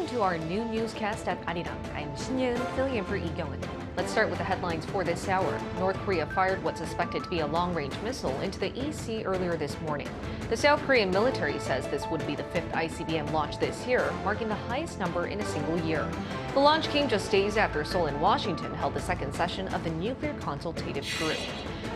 Welcome to our new newscast at Arirang. I'm Shin-Yun, filling in for Gyeongbokgung. Let's start with the headlines for this hour. North Korea fired what's suspected to be a long-range missile into the EC earlier this morning. The South Korean military says this would be the fifth ICBM launch this year, marking the highest number in a single year. The launch came just days after Seoul and Washington held the second session of the nuclear consultative group.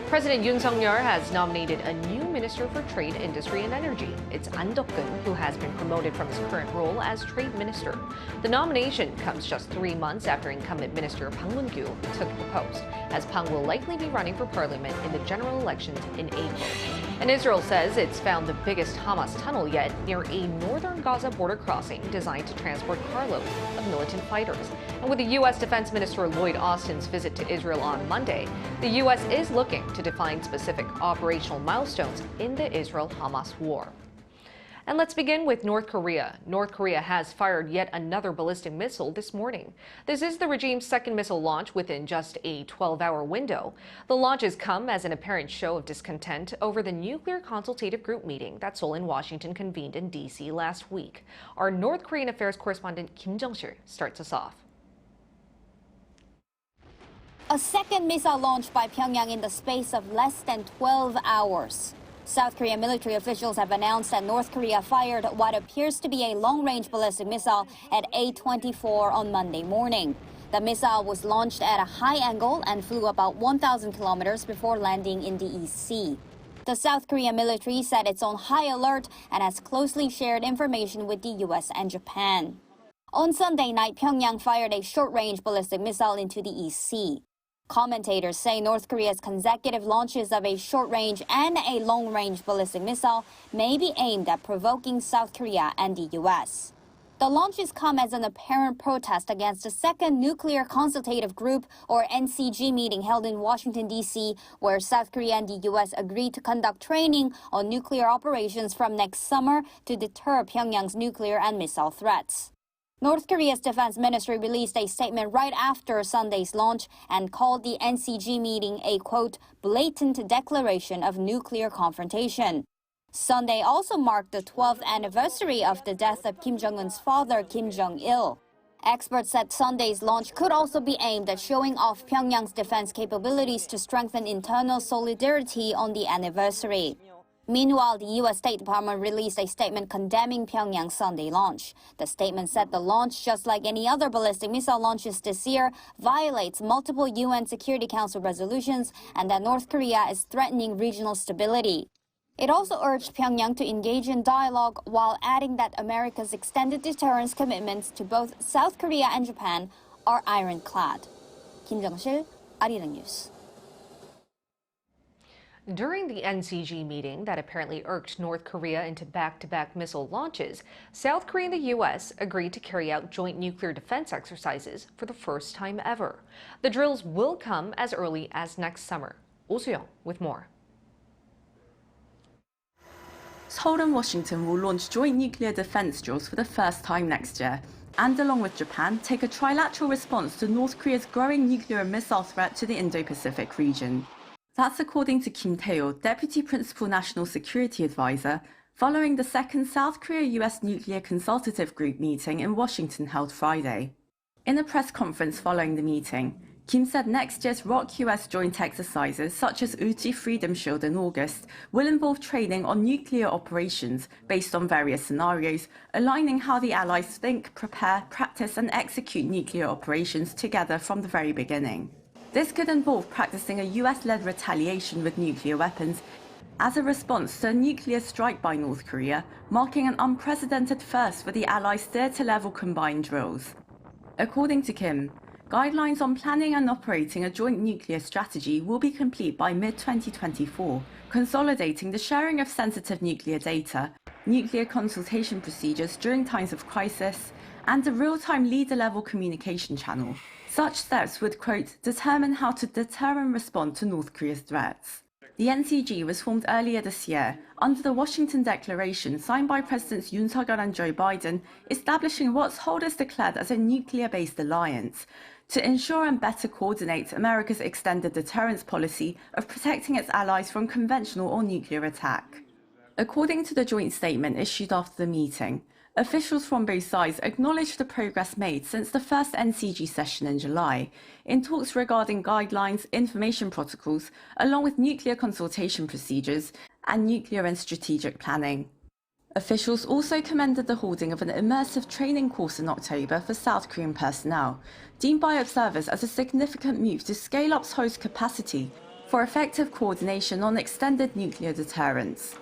President Yoon Suk-yeol has nominated a new minister for trade, industry, and energy. It's An Dok-keun, who has been promoted from his current role as trade minister. The nomination comes just 3 months after incumbent minister Bang Mun-gyu took the post, as Bang will likely be running for parliament in the general elections in April. And Israel says it's found the biggest Hamas tunnel yet near a northern Gaza border crossing designed to transport carloads of militant fighters. And with the U.S. Defense Minister Lloyd Austin's visit to Israel on Monday, the U.S. is looking to define specific operational milestones in the Israel-Hamas war. And let's begin with North Korea. North Korea has fired yet another ballistic missile this morning. This is the regime's second missile launch within just a 12-hour window. The launches come as an apparent show of discontent over the nuclear consultative group meeting that Seoul and Washington convened in D.C. last week. Our North Korean affairs correspondent Kim Jung-sil starts us off. A second missile launched by Pyongyang in the space of less than 12 hours. South Korean military officials have announced that North Korea fired what appears to be a long-range ballistic missile at 8:24 on Monday morning. The missile was launched at a high angle and flew about 1,000 kilometers before landing in the EC. The South Korean military said it's on high alert and has closely shared information with the U.S. and Japan. On Sunday night, Pyongyang fired a short-range ballistic missile into the EC. Commentators say North Korea's consecutive launches of a short-range and a long-range ballistic missile may be aimed at provoking South Korea and the U.S. The launches come as an apparent protest against the second Nuclear Consultative Group, or NCG, meeting held in Washington, D.C., where South Korea and the U.S. agreed to conduct training on nuclear operations from next summer to deter Pyongyang's nuclear and missile threats. North Korea's defense ministry released a statement right after Sunday's launch and called the NCG meeting a, quote, blatant declaration of nuclear confrontation. Sunday also marked the 12th anniversary of the death of Kim Jong-un's father, Kim Jong-il. Experts said Sunday's launch could also be aimed at showing off Pyongyang's defense capabilities to strengthen internal solidarity on the anniversary. Meanwhile, the U.S. State Department released a statement condemning Pyongyang's Sunday launch. The statement said the launch, just like any other ballistic missile launches this year, violates multiple UN Security Council resolutions and that North Korea is threatening regional stability. It also urged Pyongyang to engage in dialogue while adding that America's extended deterrence commitments to both South Korea and Japan are ironclad. Kim Jung-sil, Arirang News. During the NCG meeting that apparently irked North Korea into back-to-back missile launches, South Korea and the U.S. agreed to carry out joint nuclear defense exercises for the first time ever. The drills will come as early as next summer. Oh Soo-young with more. Seoul and Washington will launch joint nuclear defense drills for the first time next year, and along with Japan, take a trilateral response to North Korea's growing nuclear and missile threat to the Indo-Pacific region. That's according to Kim Tae-ho, Deputy Principal National Security Advisor, following the second South Korea-US Nuclear Consultative Group meeting in Washington held Friday. In a press conference following the meeting, Kim said next year's ROK-US joint exercises, such as Uji Freedom Shield in August, will involve training on nuclear operations based on various scenarios, aligning how the Allies think, prepare, practice and execute nuclear operations together from the very beginning. This could involve practicing a US-led retaliation with nuclear weapons as a response to a nuclear strike by North Korea, marking an unprecedented first for the Allies' theatre-level combined drills. According to Kim, guidelines on planning and operating a joint nuclear strategy will be complete by mid-2024, consolidating the sharing of sensitive nuclear data, nuclear consultation procedures during times of crisis, and a real-time leader-level communication channel. Such steps would, quote, determine how to deter and respond to North Korea's threats. The NCG was formed earlier this year under the Washington Declaration signed by Presidents Yoon Suk-yeol and Joe Biden, establishing what Seoul has declared as a nuclear-based alliance to ensure and better coordinate America's extended deterrence policy of protecting its allies from conventional or nuclear attack. According to the joint statement issued after the meeting, Officials from both sides acknowledged the progress made since the first NCG session in July, in talks regarding guidelines, information protocols, along with nuclear consultation procedures and nuclear and strategic planning. Officials also commended the holding of an immersive training course in October for South Korean personnel, deemed by observers as a significant move to scale up Seoul's capacity for effective coordination on extended nuclear deterrence.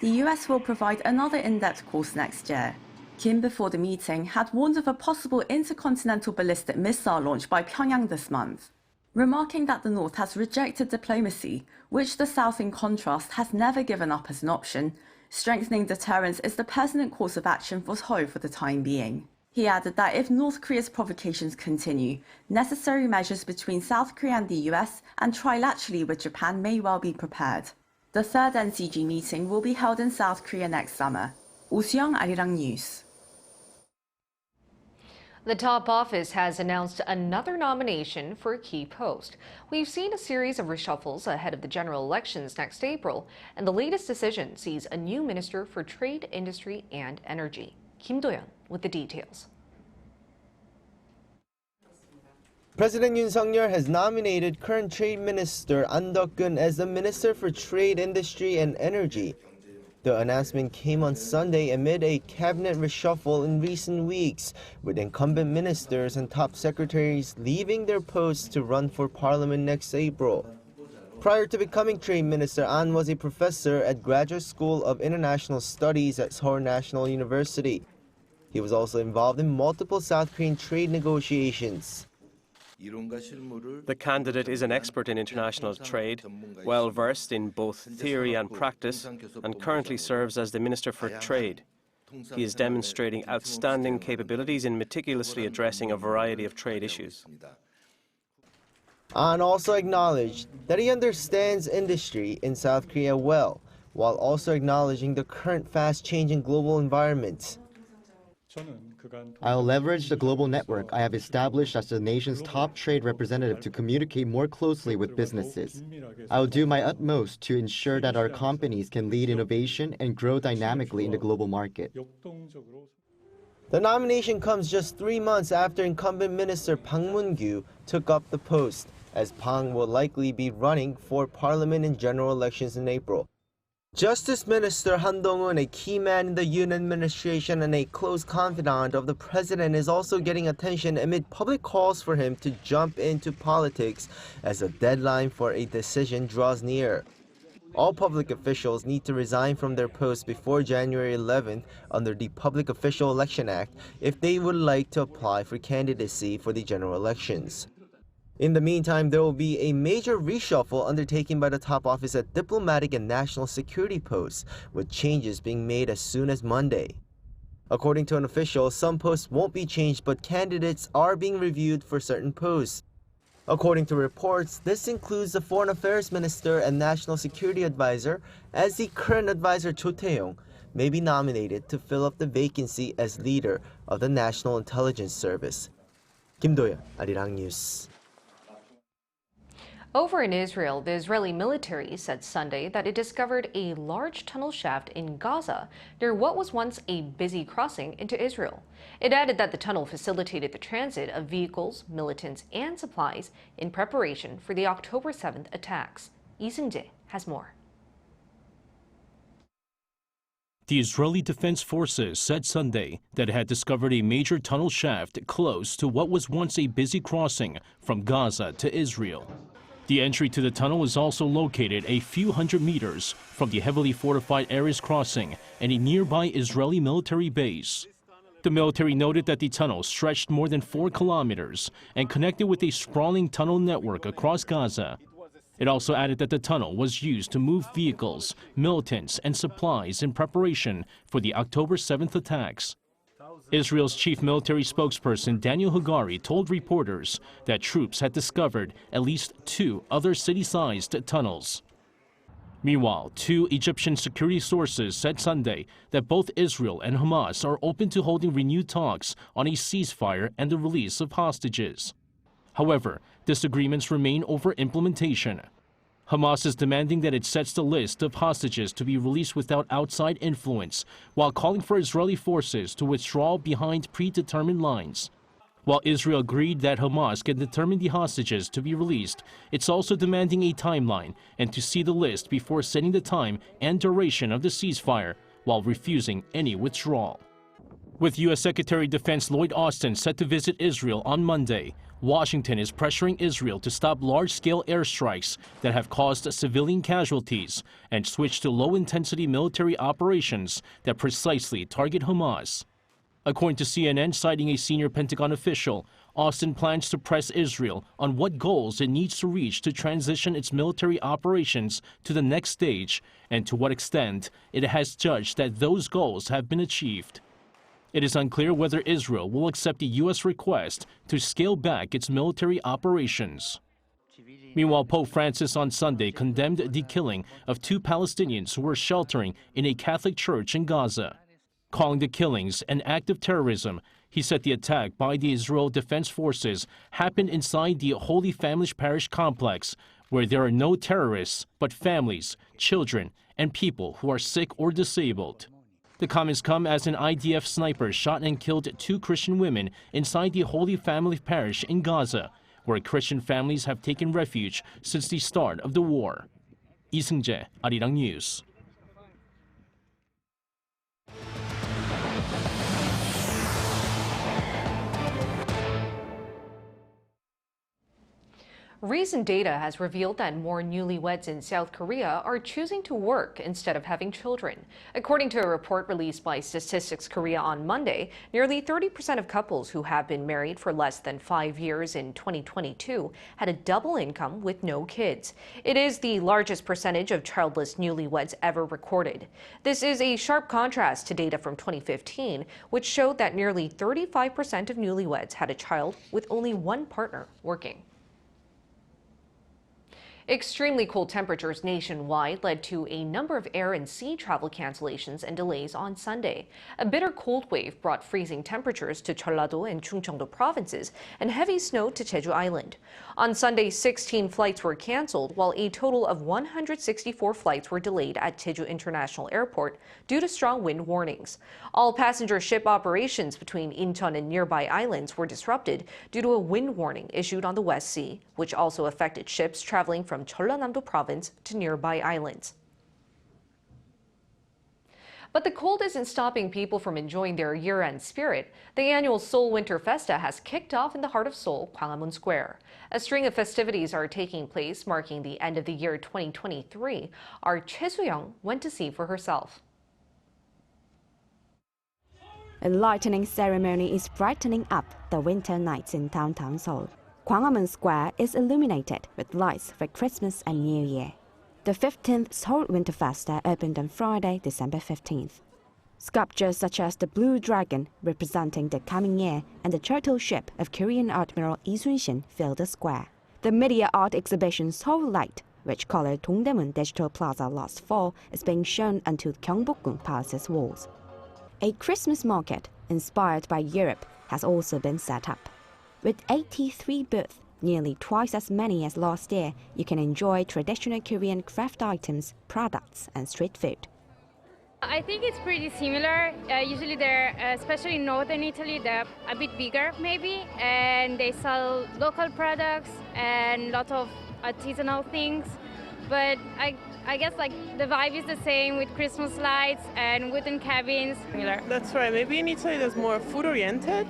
The US will provide another in-depth course next year. Kim, before the meeting, had warned of a possible intercontinental ballistic missile launch by Pyongyang this month, remarking that the North has rejected diplomacy, which the South, in contrast, has never given up as an option. Strengthening deterrence is the pertinent course of action for Seoul for the time being. He added that if North Korea's provocations continue, necessary measures between South Korea and the US and trilaterally with Japan may well be prepared. The third NCG meeting will be held in South Korea next summer. Oh Soo-young, Arirang News. The top office has announced another nomination for a key post. We've seen a series of reshuffles ahead of the general elections next April, and the latest decision sees a new minister for trade, industry, and energy. Kim Do-yeon with the details. President Yoon Suk-yeol has nominated current Trade Minister An Deok-gun as the Minister for Trade, Industry, and Energy. The announcement came on Sunday amid a cabinet reshuffle in recent weeks, with incumbent ministers and top secretaries leaving their posts to run for parliament next April. Prior to becoming Trade Minister, An was a professor at Graduate School of International Studies at Seoul National University. He was also involved in multiple South Korean trade negotiations. The candidate is an expert in international trade, well-versed in both theory and practice, and currently serves as the Minister for Trade. He is demonstrating outstanding capabilities in meticulously addressing a variety of trade issues. An also acknowledged that he understands industry in South Korea well, while also acknowledging the current fast-changing global environment. I'll leverage the global network I have established as the nation's top trade representative to communicate more closely with businesses. I'll do my utmost to ensure that our companies can lead innovation and grow dynamically in the global market. The nomination comes just 3 months after incumbent Minister Bang Moon-gyu took up the post, as Bang will likely be running for parliament in general elections in April. Justice Minister Han Dong-un, a key man in the Yoon administration and a close confidant of the president, is also getting attention amid public calls for him to jump into politics as a deadline for a decision draws near. All public officials need to resign from their posts before January 11th under the Public Official Election Act if they would like to apply for candidacy for the general elections. In the meantime, there will be a major reshuffle undertaken by the top office at diplomatic and national security posts, with changes being made as soon as Monday. According to an official, some posts won't be changed, but candidates are being reviewed for certain posts. According to reports, this includes the Foreign Affairs Minister and National Security Advisor, as the current advisor Cho Tae-yong may be nominated to fill up the vacancy as leader of the National Intelligence Service. Kim Do-yeon, Arirang News. Over in Israel, the Israeli military said Sunday that it discovered a large tunnel shaft in Gaza near what was once a busy crossing into Israel. It added that the tunnel facilitated the transit of vehicles, militants, and supplies in preparation for the October 7th attacks. Lee Seung-jae has more. The Israeli Defense Forces said Sunday that it had discovered a major tunnel shaft close to what was once a busy crossing from Gaza to Israel. The entry to the tunnel was also located a few hundred meters from the heavily fortified Erez crossing and a nearby Israeli military base. The military noted that the tunnel stretched more than 4 kilometers and connected with a sprawling tunnel network across Gaza. It also added that the tunnel was used to move vehicles, militants, and supplies in preparation for the October 7th attacks. Israel's chief military spokesperson Daniel Hagari told reporters that troops had discovered at least 2 other city-sized tunnels. Meanwhile, 2 Egyptian security sources said Sunday that both Israel and Hamas are open to holding renewed talks on a ceasefire and the release of hostages. However, disagreements remain over implementation. Hamas is demanding that it sets the list of hostages to be released without outside influence, while calling for Israeli forces to withdraw behind predetermined lines. While Israel agreed that Hamas can determine the hostages to be released, it's also demanding a timeline and to see the list before setting the time and duration of the ceasefire, while refusing any withdrawal. With U.S. Secretary of Defense Lloyd Austin set to visit Israel on Monday, Washington is pressuring Israel to stop large-scale airstrikes that have caused civilian casualties and switch to low-intensity military operations that precisely target Hamas. According to CNN, citing a senior Pentagon official, Austin plans to press Israel on what goals it needs to reach to transition its military operations to the next stage and to what extent it has judged that those goals have been achieved. It is unclear whether Israel will accept the U.S. request to scale back its military operations. Meanwhile, Pope Francis on Sunday condemned the killing of 2 Palestinians who were sheltering in a Catholic church in Gaza. Calling the killings an act of terrorism, he said the attack by the Israel Defense Forces happened inside the Holy Family Parish complex, where there are no terrorists but families, children, and people who are sick or disabled. The comments come as an IDF sniper shot and killed 2 Christian women inside the Holy Family Parish in Gaza, where Christian families have taken refuge since the start of the war. Lee Seung-jae, Arirang News. Recent data has revealed that more newlyweds in South Korea are choosing to work instead of having children. According to a report released by Statistics Korea on Monday, nearly 30% of couples who have been married for less than 5 years in 2022 had a double income with no kids. It is the largest percentage of childless newlyweds ever recorded. This is a sharp contrast to data from 2015, which showed that nearly 35% of newlyweds had a child with only one partner working. Extremely cold temperatures nationwide led to a number of air and sea travel cancellations and delays on Sunday. A bitter cold wave brought freezing temperatures to Jeollado and Chungcheongdo provinces and heavy snow to Jeju Island. On Sunday, 16 flights were canceled, while a total of 164 flights were delayed at Jeju International Airport due to strong wind warnings. All passenger ship operations between Incheon and nearby islands were disrupted due to a wind warning issued on the West Sea, which also affected ships traveling from Jeollanam-do province to nearby islands. But the cold isn't stopping people from enjoying their year-end spirit. The annual Seoul Winter Festa has kicked off in the heart of Seoul, Gwanghwamun Square. A string of festivities are taking place, marking the end of the year 2023. Our Choi Soo-young went to see for herself. A lightning ceremony is brightening up the winter nights in downtown Seoul. Gwanghwamun Square is illuminated with lights for Christmas and New Year. The 15th Seoul Winter Festa opened on Friday, December 15th. Sculptures such as the Blue Dragon, representing the coming year, and the turtle ship of Korean Admiral Lee Sun-shin fill the square. The media art exhibition Seoul Light, which colored Dongdaemun Digital Plaza last fall, is being shown onto Gyeongbokgung Palace's walls. A Christmas market, inspired by Europe, has also been set up. With 83 booths, nearly twice as many as last year, you can enjoy traditional Korean craft items, products, and street food. I think it's pretty similar. Usually they're, especially in northern Italy, they're a bit bigger maybe, and they sell local products and lots of artisanal things. But I guess like the vibe is the same with Christmas lights and wooden cabins. That's right. Maybe in Italy there's more food oriented.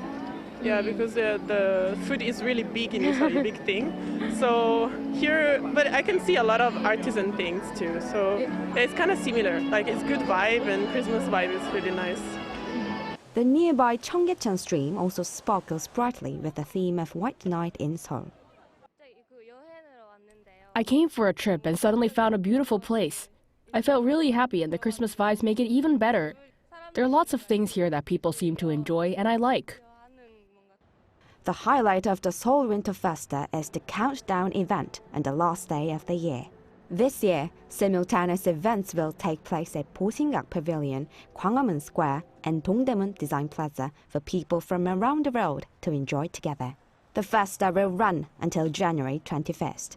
Yeah, because the food is really big in Italy, big thing. So here, but I can see a lot of artisan things too. So it's kind of similar. Like it's good vibe, and Christmas vibe is really nice. The nearby Cheonggyecheon stream also sparkles brightly with the theme of White Night in Seoul. I came for a trip and suddenly found a beautiful place. I felt really happy, and the Christmas vibes make it even better. There are lots of things here that people seem to enjoy, and I like. The highlight of the Seoul Winter Festa is the countdown event on the last day of the year. This year, simultaneous events will take place at Posinggak Pavilion, Gwanghwamun Square, and Dongdaemun Design Plaza for people from around the world to enjoy together. The festa will run until January 21st.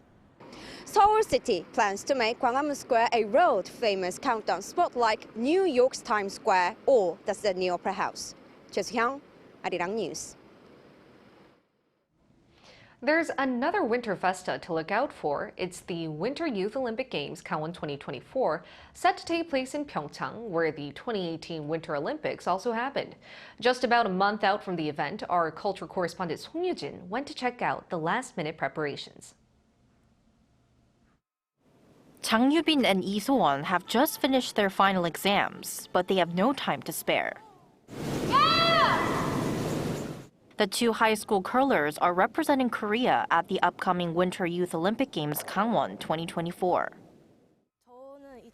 Seoul City plans to make Gwanghwamun Square a world-famous countdown spot like New York's Times Square or the Sydney Opera House. Choi Soo-hyung, Arirang News. There's another winter festa to look out for. It's the Winter Youth Olympic Games Gangwon 2024, set to take place in Pyeongchang, where the 2018 Winter Olympics also happened. Just about a month out from the event, our culture correspondent Song Yoo-jin went to check out the last-minute preparations. Chang Yu-bin and Lee So-won have just finished their final exams, but they have no time to spare. The two high school curlers are representing Korea at the upcoming Winter Youth Olympic Games Gangwon 2024.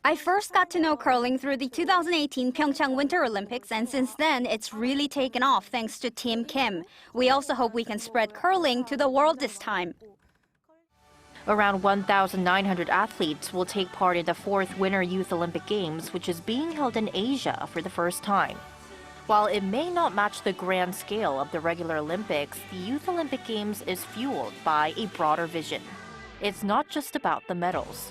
I first got to know curling through the 2018 Pyeongchang Winter Olympics, and since then, it's really taken off thanks to Team Kim. We also hope we can spread curling to the world this time. Around 1,900 athletes will take part in the fourth Winter Youth Olympic Games, which is being held in Asia for the first time. While it may not match the grand scale of the regular Olympics, the Youth Olympic Games is fueled by a broader vision. It's not just about the medals.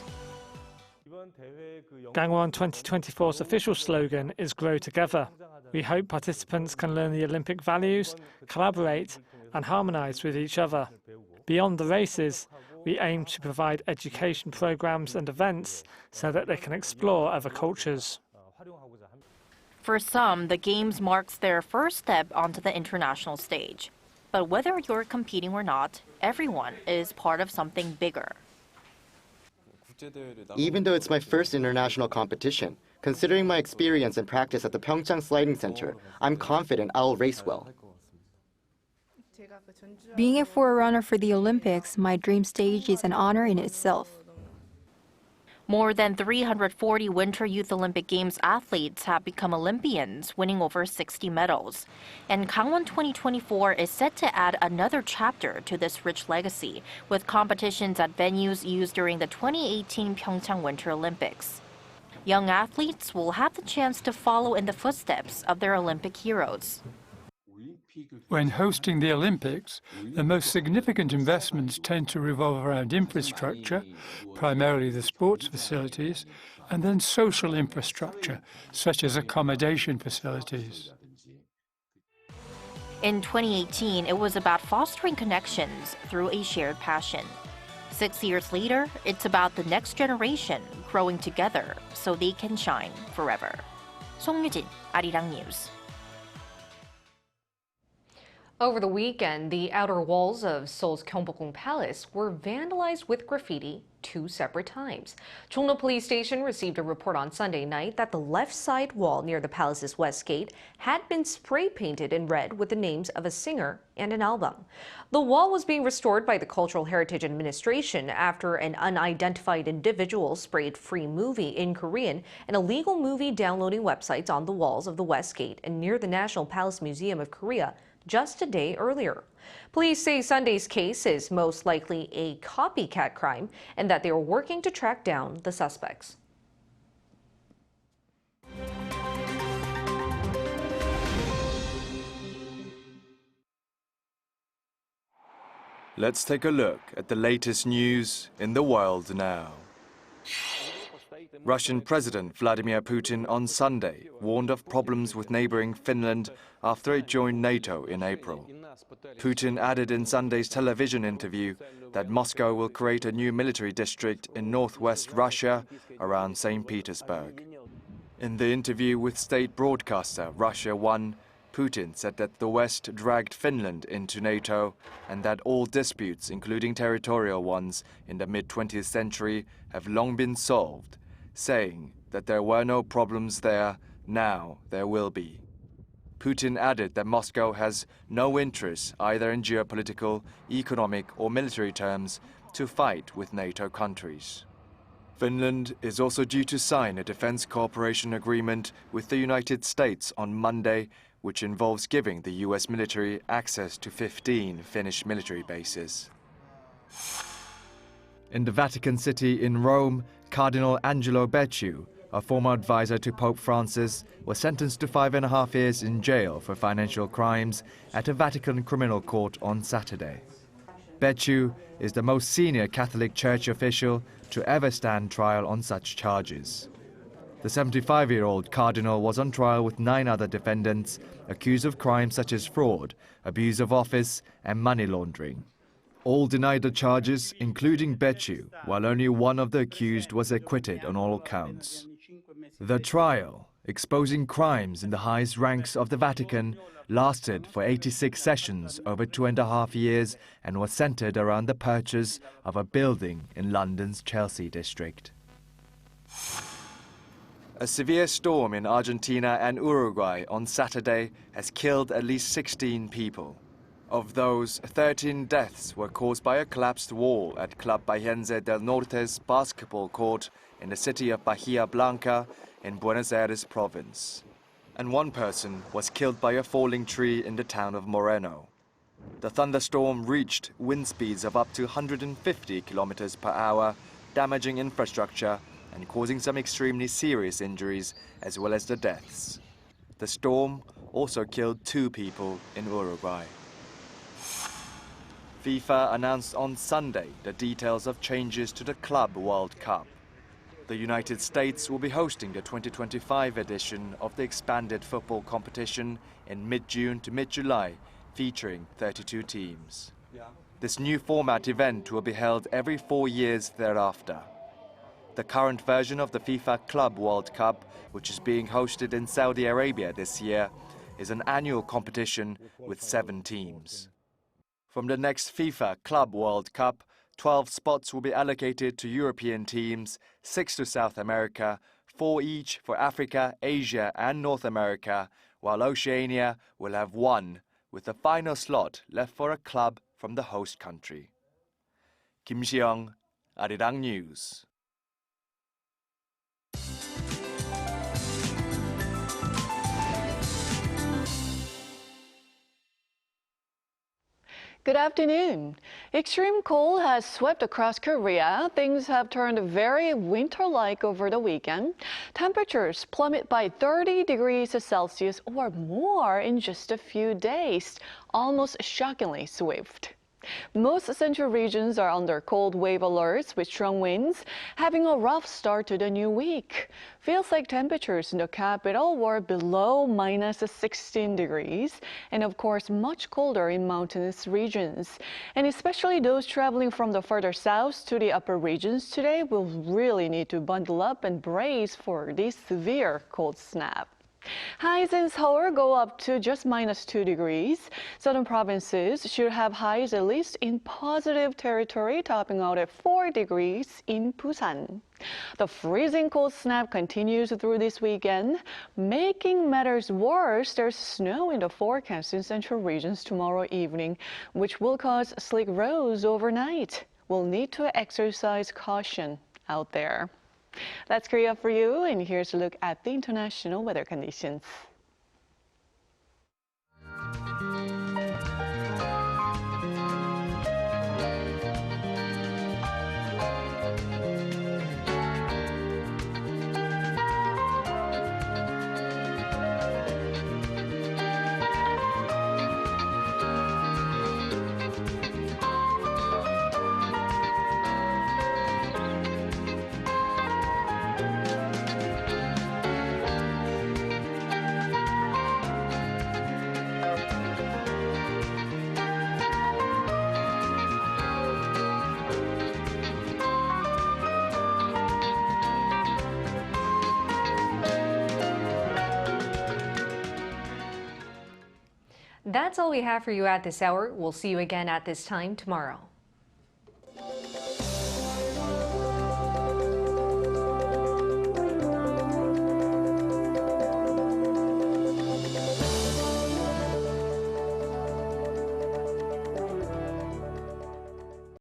Gangwon 2024's official slogan is Grow Together. We hope participants can learn the Olympic values, collaborate, and harmonise with each other. Beyond the races, we aim to provide education programs and events so that they can explore other cultures. For some, the Games marks their first step onto the international stage. But whether you're competing or not, everyone is part of something bigger. Even though it's my first international competition, considering my experience and practice at the Pyeongchang Sliding Center, I'm confident I'll race well. Being a forerunner for the Olympics, my dream stage is an honor in itself. More than 340 Winter Youth Olympic Games athletes have become Olympians, winning over 60 medals. And Gangwon 2024 is set to add another chapter to this rich legacy, with competitions at venues used during the 2018 Pyeongchang Winter Olympics. Young athletes will have the chance to follow in the footsteps of their Olympic heroes. When hosting the Olympics, the most significant investments tend to revolve around infrastructure, primarily the sports facilities, and then social infrastructure, such as accommodation facilities. In 2018, it was about fostering connections through a shared passion. 6 years later, it's about the next generation growing together so they can shine forever. Song Yoo-jin, Arirang News. Over the weekend, the outer walls of Seoul's Gyeongbokgung Palace were vandalized with graffiti 2 separate times. Chungno Police Station received a report on Sunday night that the left side wall near the palace's west gate had been spray painted in red with the names of a singer and an album. The wall was being restored by the Cultural Heritage Administration after an unidentified individual sprayed free movie in Korean and illegal movie downloading websites on the walls of the west gate and near the National Palace Museum of Korea just a day earlier. Police say Sunday's case is most likely a copycat crime and that they are working to track down the suspects. Let's take a look at the latest news in the world now. Russian President Vladimir Putin on Sunday warned of problems with neighboring Finland after it joined NATO in April. Putin added in Sunday's television interview that Moscow will create a new military district in northwest Russia around St. Petersburg. In the interview with state broadcaster Russia 1, Putin said that the West dragged Finland into NATO and that all disputes, including territorial ones, in the mid-20th century have long been solved, saying that there were no problems there, now there will be. Putin added that Moscow has no interest, either in geopolitical, economic or military terms, to fight with NATO countries. Finland is also due to sign a defense cooperation agreement with the United States on Monday, which involves giving the US military access to 15 Finnish military bases. In the Vatican City in Rome, Cardinal Angelo Becciu, a former advisor to Pope Francis, was sentenced to 5.5 years in jail for financial crimes at a Vatican criminal court on Saturday. Bae is the most senior Catholic Church official to ever stand trial on such charges. The 75-year-old cardinal was on trial with 9 other defendants accused of crimes such as fraud, abuse of office, and money laundering. All denied the charges, including Bae, while only one of the accused was acquitted on all counts. The trial, exposing crimes in the highest ranks of the Vatican, lasted for 86 sessions over 2.5 years and was centered around the purchase of a building in London's Chelsea district. A severe storm in Argentina and Uruguay on Saturday has killed at least 16 people. Of those, 13 deaths were caused by a collapsed wall at Club Bahiense del Norte's basketball court in the city of Bahia Blanca in Buenos Aires province. And one person was killed by a falling tree in the town of Moreno. The thunderstorm reached wind speeds of up to 150 kilometers per hour, damaging infrastructure and causing some extremely serious injuries as well as the deaths. The storm also killed 2 people in Uruguay. FIFA announced on Sunday the details of changes to the Club World Cup. The United States will be hosting the 2025 edition of the expanded football competition in mid-June to mid-July, featuring 32 teams. This new format event will be held every 4 years thereafter. The current version of the FIFA Club World Cup, which is being hosted in Saudi Arabia this year, is an annual competition with 7 teams. From the next FIFA Club World Cup, 12 spots will be allocated to European teams, 6 to South America, 4 each for Africa, Asia and North America, while Oceania will have 1, with the final slot left for a club from the host country. Kim Si-young, Arirang News. Good afternoon. Extreme cold has swept across Korea. Things have turned very winter-like over the weekend. Temperatures plummet by 30 degrees Celsius or more in just a few days, almost shockingly swift. Most central regions are under cold wave alerts with strong winds, having a rough start to the new week. Feels like temperatures in the capital were below -16 degrees, and of course much colder in mountainous regions. And especially those traveling from the further south to the upper regions today will really need to bundle up and brace for this severe cold snap. Highs in Seoul go up to just -2 degrees. Southern provinces should have highs at least in positive territory, topping out at 4 degrees in Busan. The freezing cold snap continues through this weekend. Making matters worse, there's snow in the forecast in central regions tomorrow evening, which will cause slick roads overnight. We'll need to exercise caution out there. That's Korea for you, and here's a look at the international weather conditions. That's all we have for you at this hour. We'll see you again at this time tomorrow.